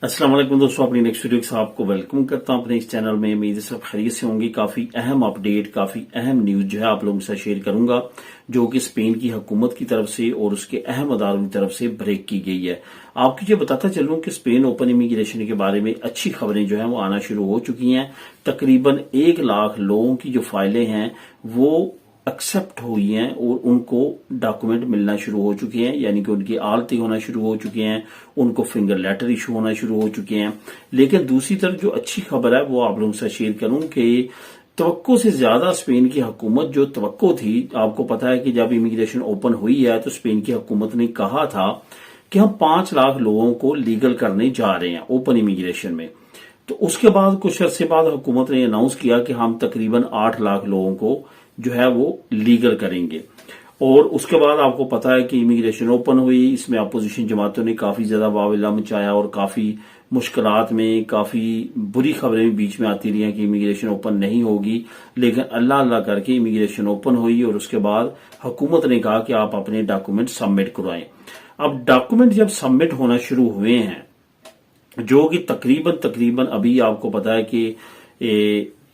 अस्सलाम वालेकुम दोस्तों, अपनी नेक्स्ट वीडियो के साथ आपको वेलकम करता हूं अपने इस चैनल में। उम्मीद है सब खैरियत से होंगी। काफी अहम अपडेट, काफी अहम न्यूज जो है आप लोगों के साथ शेयर करूंगा, जो कि स्पेन की हुकूमत की तरफ से और उसके अहम अदारों की तरफ से ब्रेक की गई है। आपको ये बताता चलूं कि स्पेन ओपन इमिग्रेशन के बारे में अच्छी खबरें जो है वो आना शुरू हो चुकी हैं। तकरीबन 1 लाख लोगों की जो फाइलें हैं वो एक्सेप्ट हुई हैं और उनको डॉक्यूमेंट मिलना शुरू हो चुके हैं, यानी कि उनकी आलती होना शुरू हो चुके हैं, उनको फिंगर लेटर इशू होना शुरू हो चुके हैं। लेकिन दूसरी तरफ जो अच्छी खबर है वो आप लोगों से शेयर करूं कि तवक्को से ज्यादा स्पेन की हुकूमत जो तवक्को थी, आपको पता है कि जब इमिग्रेशन ओपन हुई है तो स्पेन की हुकूमत ने कहा था कि हम 5 लाख लोगों को लीगल करने जा रहे हैं ओपन इमिग्रेशन में। तो उसके बाद कुछ अरसे बाद हुकूमत ने अनाउंस किया कि हम तकरीबन 8 लाख लोगों को जो है वो लीगल करेंगे। और उसके बाद आपको पता है कि इमिग्रेशन ओपन हुई, इसमें अपोजिशन जमातों ने काफी ज्यादा वाविला मचाया और काफी मुश्किलात में काफी बुरी खबरें बीच में आती रही हैं कि इमिग्रेशन ओपन नहीं होगी। लेकिन अल्लाह अल्लाह करके इमिग्रेशन ओपन हुई और उसके बाद हुकूमत ने कहा कि आप अपने डॉक्यूमेंट सबमिट करवाएं। अब डॉक्यूमेंट जब सबमिट होना शुरू हुए हैं, जो कि तकरीबन अभी आपको पता है कि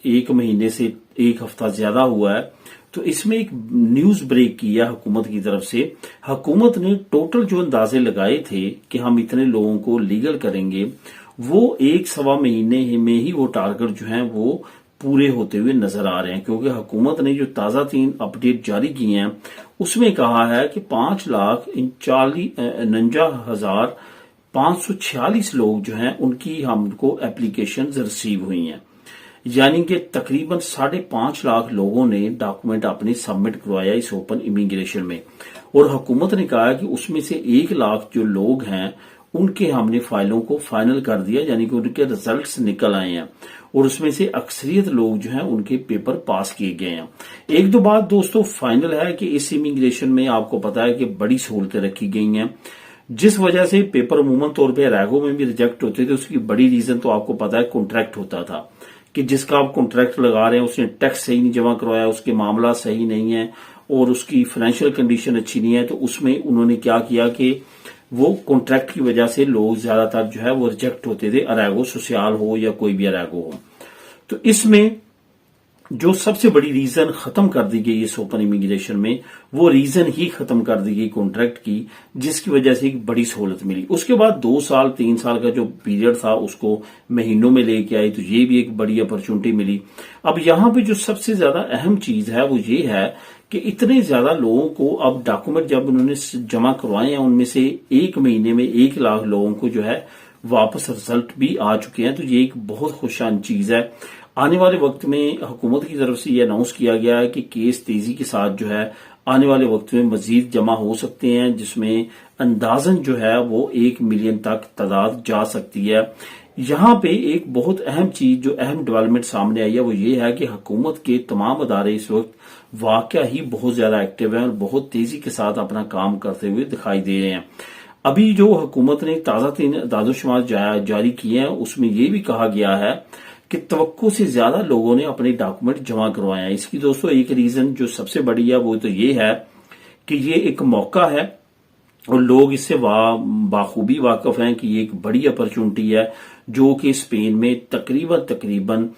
1 महीने से 1 हफ्ता ज्यादा हुआ है, तो इसमें एक न्यूज ब्रेक किया हुकूमत की तरफ से। हुकूमत ने टोटल जो अंदाजे लगाए थे कि हम इतने लोगों को लीगल करेंगे, वो 1-1.25 महीने में ही वो टारगेट जो है वो पूरे होते हुए नजर आ रहे हैं। क्योंकि हुकूमत ने जो ताजा 3 अपडेट जारी किए हैं उसमें कहा है कि 5,49,546 लोग जो हैं उनकी हमको एप्लीकेशन रिसीव हुई हैं, यानी कि तकरीबन 5.5 लाख लोगों ने डॉक्यूमेंट अपने सबमिट करवाया इस ओपन इमिग्रेशन में। और हुकूमत ने कहा कि उसमें से 1 लाख जो लोग हैं उनके हमने फाइलों को फाइनल कर दिया, यानी कि उनके रिजल्ट्स निकल आए हैं और उसमें से अक्सरियत लोग जो हैं उनके पेपर पास किए गए हैं। एक दो बात दोस्तों फाइनल है कि इस इमिग्रेशन में आपको पता है कि बड़ी सहूलतें रखी गई हैं, जिस वजह से पेपर अमूमन तौर पर रैगो में भी रिजेक्ट होते थे। उसकी बड़ी रीजन तो आपको पता है कॉन्ट्रैक्ट होता था कि जिसका आप कॉन्ट्रैक्ट लगा रहे हैं उसने टैक्स सही नहीं जमा करवाया, उसके मामला सही नहीं है और उसकी फाइनेंशियल कंडीशन अच्छी नहीं है। तो उसमें उन्होंने क्या किया कि वो कॉन्ट्रैक्ट की वजह से लोग ज्यादातर जो है वो रिजेक्ट होते थे, अरैगो सोशल हो या कोई भी अरैगो हो। तो इसमें जो सबसे बड़ी रीजन खत्म कर दी गई इस ओपन इमिग्रेशन में, वो रीजन ही खत्म कर दी गई कॉन्ट्रैक्ट की, जिसकी वजह से एक बड़ी सहूलत मिली। उसके बाद 2 साल 3 साल का जो पीरियड था उसको महीनों में लेके आई, तो ये भी एक बड़ी अपॉर्चुनिटी मिली। अब यहां पे जो सबसे ज्यादा अहम चीज है वो ये है कि इतने ज्यादा लोगों को अब डॉक्यूमेंट जब उन्होंने जमा करवाए हैं, उनमें से 1 महीने में 1 लाख लोगों को जो है वापस रिजल्ट भी आ चुके हैं। तो ये एक बहुत खुशान चीज है। आने वाले वक्त में हुकूमत की तरफ से ये अनाउंस किया गया है कि केस तेजी के साथ जो है आने वाले वक्त में मजीद जमा हो सकते हैं, जिसमें अंदाजन जो है वो 1 मिलियन तक तादाद जा सकती है। यहाँ पे एक बहुत अहम चीज, जो अहम डेवलपमेंट सामने आई है, वो ये है कि हुकूमत के तमाम अदारे इस वक्त वाकया ही बहुत ज्यादा एक्टिव हैं और बहुत तेजी के साथ अपना काम करते हुए दिखाई दे रहे हैं। अभी जो हुकूमत ने ताजा 3 दादोशुमार जारी किए हैं उसमें ये भी कहा गया है कि तवक्को से ज्यादा लोगों ने अपने डॉक्यूमेंट जमा करवाए हैं। इसकी दोस्तों एक रीजन जो सबसे बड़ी है वो तो ये है कि ये एक मौका है और लोग इससे बाखूबी वाकिफ हैं कि ये एक बड़ी अपॉर्चुनिटी है, जो कि स्पेन में तकरीबन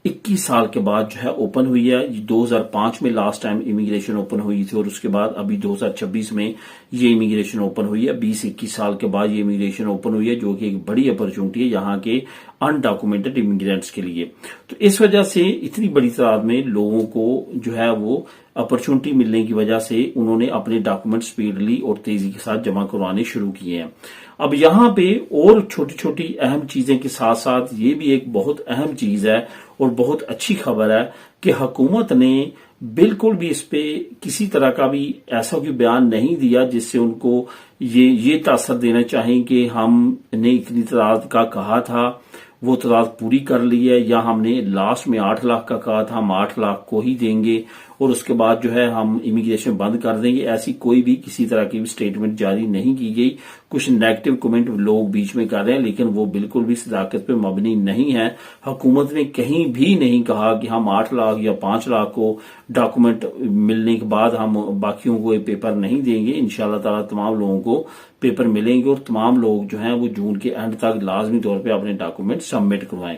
21 साल के बाद जो है ओपन हुई है। 2005 में लास्ट टाइम इमिग्रेशन ओपन हुई थी और उसके बाद अभी 2026 में ये इमिग्रेशन ओपन हुई है। 20-21 साल के बाद ये इमिग्रेशन ओपन हुई है, जो कि एक बड़ी अपॉर्चुनिटी है यहाँ के अनडॉक्यूमेंटेड इमिग्रेंट्स के लिए। तो इस वजह से इतनी बड़ी तादाद में लोगों को जो है वो अपॉर्चुनिटी मिलने की वजह से उन्होंने अपने डॉक्यूमेंट स्पीडली और तेजी के साथ जमा करवाने शुरू किए हैं। अब यहाँ पे और छोटी छोटी अहम चीजें के साथ साथ ये भी एक बहुत अहम चीज है और बहुत अच्छी खबर है कि हुकूमत ने बिल्कुल भी इस पे किसी तरह का भी ऐसा कोई बयान नहीं दिया जिससे उनको ये तासर देना चाहिए कि हमने इतनी तादाद का कहा था वो तादाद पूरी कर ली है, या हमने लास्ट में 8 लाख का कहा था हम 8 लाख को ही देंगे और उसके बाद जो है हम इमिग्रेशन बंद कर देंगे। ऐसी कोई भी किसी तरह की भी स्टेटमेंट जारी नहीं की गई। کچھ نیگیٹو کمنٹ لوگ بیچ میں کر رہے ہیں، لیکن وہ بالکل بھی صداقت پہ مبنی نہیں ہے۔ حکومت نے کہیں بھی نہیں کہا کہ ہم 8 لاکھ یا 5 لاکھ کو ڈاکومنٹ ملنے کے بعد ہم باقیوں کو یہ پیپر نہیں دیں گے۔ انشاءاللہ تعالی تمام لوگوں کو پیپر ملیں گے، اور تمام لوگ جو ہیں وہ جون کے اینڈ تک لازمی طور پہ اپنے ڈاکومنٹ سبمٹ کروائیں۔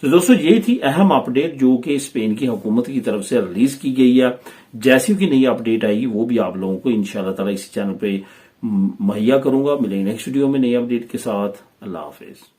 تو دوستو یہ تھی اہم اپڈیٹ جو کہ اسپین کی حکومت کی طرف سے ریلیز کی گئی ہے۔ جیسی کہ نئی اپڈیٹ آئے گی وہ بھی آپ لوگوں کو انشاءاللہ تعالی اسی چینل پہ مہیا کروں گا۔ ملیں گے نیکسٹ ویڈیو میں نئی اپڈیٹ کے ساتھ۔ اللہ حافظ۔